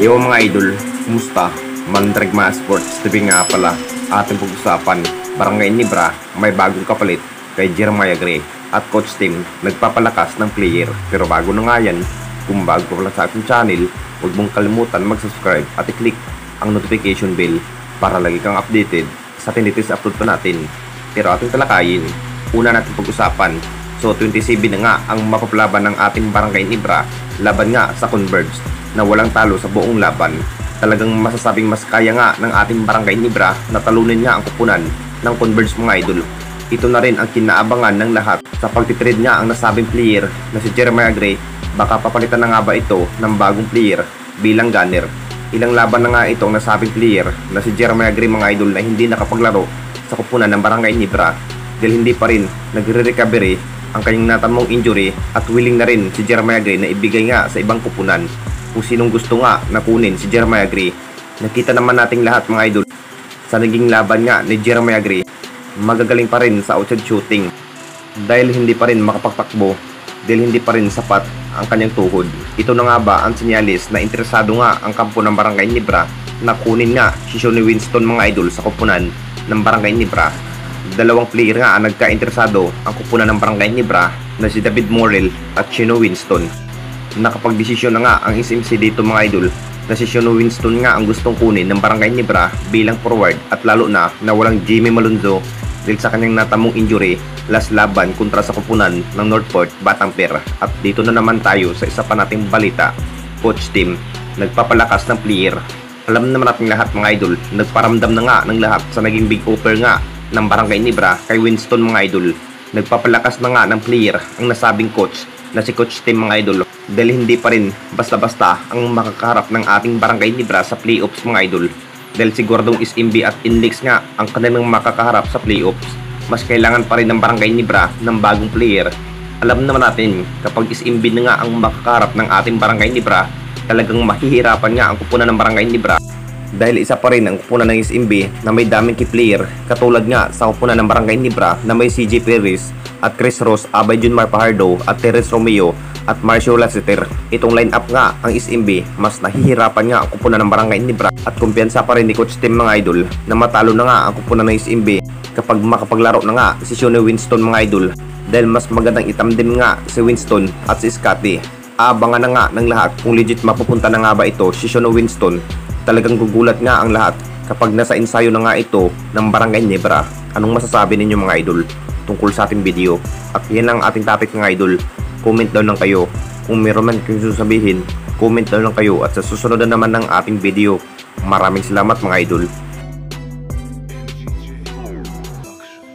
Yo mga idol, kumusta? Mandragma Sports TV nga pala. Ating pag-usapan, Barangay Nibra may bagong kapalit kay Jeremiah Gray at Coach Tim nagpapalakas ng player. Pero bago na nga yan, kung bago ka pala sa ating channel, huwag mong kalimutan mag-subscribe at i-click ang notification bell para lagi kang updated sa tinitis upload pa natin. Pero ating talakayin, una natin pag-usapan. So 27 na nga ang mapapalaban ng ating Barangay Nibra laban nga sa Converge na walang talo sa buong laban. Talagang masasabing mas kaya nga ng ating Barangay Nibra na talunin nga ang kupunan ng Converge mga idol. Ito na rin ang kinaabangan ng lahat sa pagtitrade nga ang nasabing player na si Jeremiah Gray. Baka papalitan na nga ba ito ng bagong player bilang gunner. Ilang laban na nga itong nasabing player na si Jeremiah Gray mga idol na hindi nakapaglaro sa kupunan ng Barangay Nibra dahil hindi pa rin nagre-recovery ang kanyang natamong injury at willing na rin si Jeremiah Gray na ibigay nga sa ibang kupunan kung sinong gusto nga na kunin si Jeremiah Gray. Nakita naman nating lahat mga idol sa naging laban nga ni Jeremiah Gray, magagaling pa rin sa outside shooting dahil hindi pa rin makapagtakbo, dahil hindi pa rin sapat ang kanyang tuhod. Ito na nga ba ang sinyalis na interesado nga ang kampo ng Barangay Nibra na kunin nga si Shonny Winston mga idol sa kupunan ng Barangay Nibra. Dalawang player nga ang nagka-interesado ang kupunan ng Barangay Nibra na si David Morel at Shonny Winston. Nakapagdesisyon na nga ang SMC dito mga idol na si Shonny Winston nga ang gustong kunin ng Barangay Nibra bilang forward at lalo na walang Jimmy Malonzo dahil sa kanyang natamong injury last laban kontra sa kupunan ng Northport Batanper. At dito na naman tayo sa isa pa nating balita. Coach Tim nagpapalakas ng player. Alam naman natin lahat mga idol, nagparamdam na nga ng lahat sa naging big offer nga ng Barangay Nibra kay Winston mga idol. Nagpapalakas na nga ng player ang nasabing coach na si Coach Tim mga idol dahil hindi pa rin basta-basta ang makakaharap ng ating Barangay Nibra sa playoffs mga idol. Dahil siguradong SMB at Inlex nga ang kanilang makakaharap sa playoffs, mas kailangan pa rin ng Barangay Nibra ng bagong player. Alam naman natin kapag SMB na nga ang makakaharap ng ating Barangay Nibra, talagang mahihirapan nga ang kupunan ng Barangay Nibra dahil isa pa rin ang kupunan ng SMB na may daming key player katulad nga sa kupunan ng Barangay Nibra na may CJ Perez at Chris Ross, Abay Junmar Pajardo at Terence Romeo at Marcio Lassiter. Itong line-up nga ang SMB, mas nahihirapan nga ang kupunan ng Barangay Nibra at kumpiyansa pa rin ni Coach Tim mga idol na matalo na nga ang kupunan ng SMB kapag makapaglaro na nga si Shonny Winston mga idol dahil mas magandang itamdim nga si Winston at si Scotty. Abangan na nga ng lahat kung legit mapupunta na nga ba ito si Shonny Winston. Talagang gugulat nga ang lahat kapag nasa ensayo na nga ito ng Barangay Nibra. Anong masasabi ninyo mga idol tungkol sa ating video? At yan ang ating topic mga idol. Comment down lang kayo kung meron man kayong sasabihin. Comment down lang kayo at sa susunod na naman ng ating video. Maraming salamat mga idol.